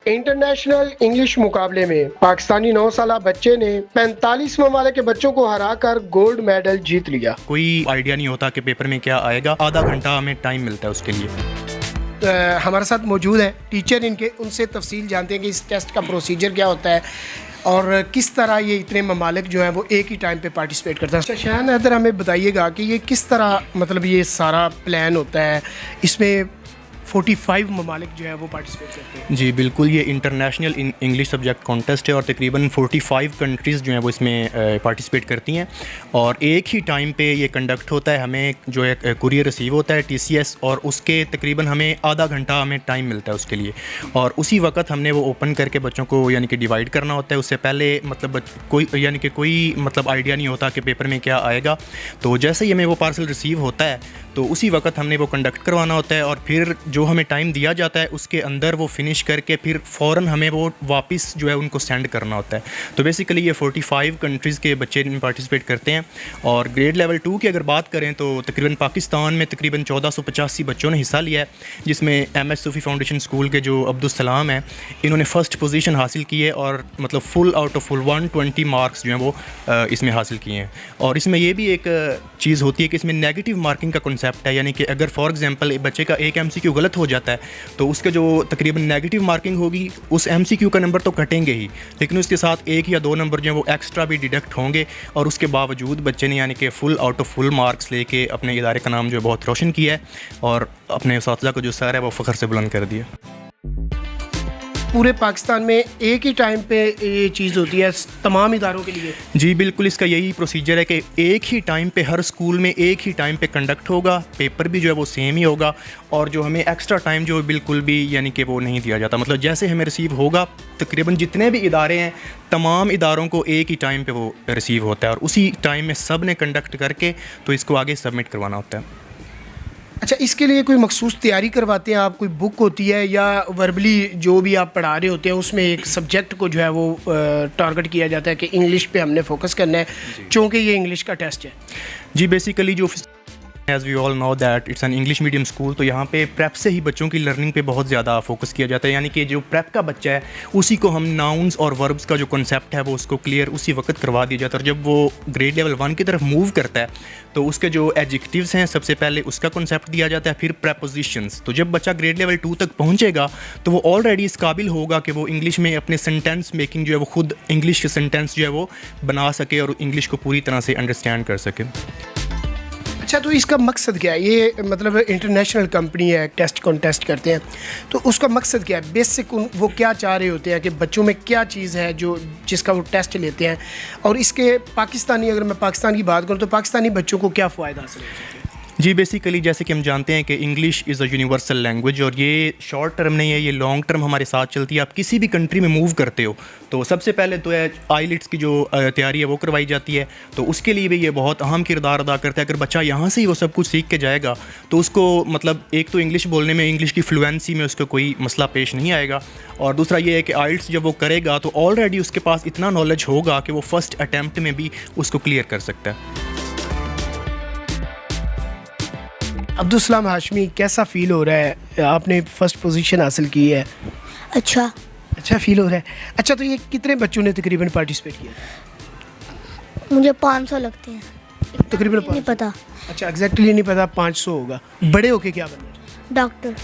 International English मुकाबले में पाकिस्तानी 9 साला बच्चे ने 45 ममालिक के बच्चों को हराकर गोल्ड मेडल जीत लिया। कोई आइडिया नहीं होता कि पेपर में क्या आएगा, आधा घंटा हमें टाइम मिलता है उसके लिए। हमारे साथ मौजूद है टीचर इनके, उनसे तफसील जानते हैं कि इस टेस्ट का प्रोसीजर क्या होता है और किस तरह ये इतने ममालिक जो हैं वो एक ही टाइम पे पार्टिसिपेट करते हैं। शायन हैदर, हमें बताइएगा कि ये किस तरह मतलब ये सारा प्लान होता है, इसमें 45 ममालिक जो है वो पार्टिसिपेट करते हैं। जी बिल्कुल, ये इंटरनेशनल इंग्लिश सब्जेक्ट कॉन्टेस्ट है और तकरीबन 45 कंट्रीज़ जो हैं वो इसमें पार्टिसिपेट करती हैं और एक ही टाइम पे ये कंडक्ट होता है। हमें जो है कुरियर रिसीव होता है TCS और उसके तकरीबन हमें आधा घंटा हमें टाइम मिलता है उसके लिए और उसी वक्त हमने वो ओपन करके बच्चों को यानी कि डिवाइड करना होता है। उससे पहले मतलब कोई मतलब आइडिया नहीं होता कि पेपर में क्या आएगा। तो जैसे ही हमें वो पार्सल रिसीव होता है तो उसी वक्त हमने वो कंडक्ट करवाना होता है और फिर जो हमें टाइम दिया जाता है उसके अंदर वो फिनिश करके फिर फ़ौरन हमें वो वापस जो है उनको सेंड करना होता है। तो बेसिकली ये 45 कंट्रीज़ के बच्चे इनमें पार्टिसिपेट करते हैं और ग्रेड लेवल 2 की अगर बात करें तो तकरीबन पाकिस्तान में तकरीबन 1485 बच्चों ने हिस्सा लिया है, जिसमें MS सूफ़ी फाउंडेशन स्कूल के जो अब्दुल सलाम हैं इन्होंने फ़र्स्ट पोजीशन हासिल की है और मतलब full out of full 120 marks जो हैं वो इसमें हासिल किए हैं। और इसमें ये भी एक चीज़ होती है कि इसमें नेगेटिव मार्किंग का कॉन्सेप्ट है, यानी कि अगर फॉर एग्जांपल बच्चे का एक MCQ गलत हो जाता है तो उसके जो तकरीबन नेगेटिव मार्किंग होगी उस MCQ का नंबर तो कटेंगे ही, लेकिन उसके साथ 1 या 2 नंबर जो है वो एक्स्ट्रा भी डिडक्ट होंगे और उसके बावजूद बच्चे ने यानी कि full out of full marks लेके अपने इदारे का नाम जो है बहुत रोशन किया है और अपने उस्ताद को जो सर है वो फ़ख्र से बुलंद कर दिया। पूरे पाकिस्तान में एक ही टाइम पे ये चीज़ होती है तमाम इदारों के लिए? जी बिल्कुल, इसका यही प्रोसीजर है कि एक ही टाइम पे हर स्कूल में एक ही टाइम पे कंडक्ट होगा, पेपर भी जो है वो सेम ही होगा और जो हमें एक्स्ट्रा टाइम जो बिल्कुल भी यानी कि वो नहीं दिया जाता। मतलब जैसे हमें रिसीव होगा तकरीबन जितने भी इदारे हैं तमाम इदारों को एक ही टाइम पे वो रिसीव होता है और उसी टाइम में सब ने कंडक्ट करके तो इसको आगे सबमिट करवाना होता है। अच्छा, इसके लिए कोई मखसूस तैयारी करवाते हैं आप? कोई बुक होती है या वर्बली जो भी आप पढ़ा रहे होते हैं उसमें एक सब्जेक्ट को जो है वो टारगेट किया जाता है कि इंग्लिश पे हमने फोकस करना है क्योंकि ये इंग्लिश का टेस्ट है? जी बेसिकली जो as we all know that it's an English medium school, तो यहाँ पे प्रेप से ही बच्चों की लर्निंग पे बहुत ज़्यादा फोकस किया जाता है। यानी कि जो प्रेप का बच्चा है उसी को हम नाउन्स और वर्ब्स का जो कॉन्सेप्ट है वो उसको क्लियर उसी वक्त करवा दिया जाता है और जब वो ग्रेड लेवल 1 की तरफ मूव करता है तो उसके जो एडजेक्टिव्स हैं सबसे पहले उसका कॉन्सेप्ट दिया जाता है, फिर प्रेपोजिशंस। तो जब बच्चा ग्रेड लेवल 2 तक पहुँचेगा तो वो ऑलरेडी इस काबिल होगा कि वो इंग्लिश में अपने सेंटेंस मेकिंग जो है वो खुद इंग्लिश के सेंटेंस जो है वो बना सके और इंग्लिश को पूरी तरह से अंडरस्टैंड कर सके। अच्छा, तो इसका मकसद क्या है? ये मतलब इंटरनेशनल कंपनी है, टेस्ट कॉन्टेस्ट करते हैं, तो उसका मकसद क्या है? बेसिक वो क्या चाह रहे होते हैं कि बच्चों में क्या चीज़ है जो जिसका वो टेस्ट लेते हैं और इसके पाकिस्तानी, अगर मैं पाकिस्तान की बात करूँ तो पाकिस्तानी बच्चों को क्या फ़ायदा हासिल है? जी बेसिकली जैसे कि हम जानते हैं कि English is a universal language और ये शॉर्ट टर्म नहीं है, ये लॉन्ग टर्म हमारे साथ चलती है। आप किसी भी कंट्री में मूव करते हो तो सबसे पहले तो है आईलेट्स की जो तैयारी है वो करवाई जाती है, तो उसके लिए भी ये बहुत अहम किरदार अदा करता है। अगर बच्चा यहाँ से ही वो सब कुछ सीख के जाएगा तो उसको मतलब एक तो इंग्लिश बोलने में, इंग्लिश की फ्लुएंसी में उसको कोई मसला पेश नहीं आएगा और दूसरा ये है कि आईलेट्स जब वो करेगा तो ऑलरेडी उसके पास इतना नॉलेज होगा कि वो फर्स्ट अटैम्प्ट में भी उसको क्लियर कर सकता है। अब्दुल सलाम हाशमी, कैसा फ़ील हो रहा है? आपने फ़र्स्ट पोजीशन हासिल की है। अच्छा फ़ील हो रहा है। अच्छा, तो ये कितने बच्चों ने तकरीबन पार्टिसिपेट किया? मुझे 500 लगते हैं तकरीबन नहीं पता। अच्छा, एग्जैक्टली नहीं पता, 500 होगा। बड़े होके क्या बनना है? डॉक्टर।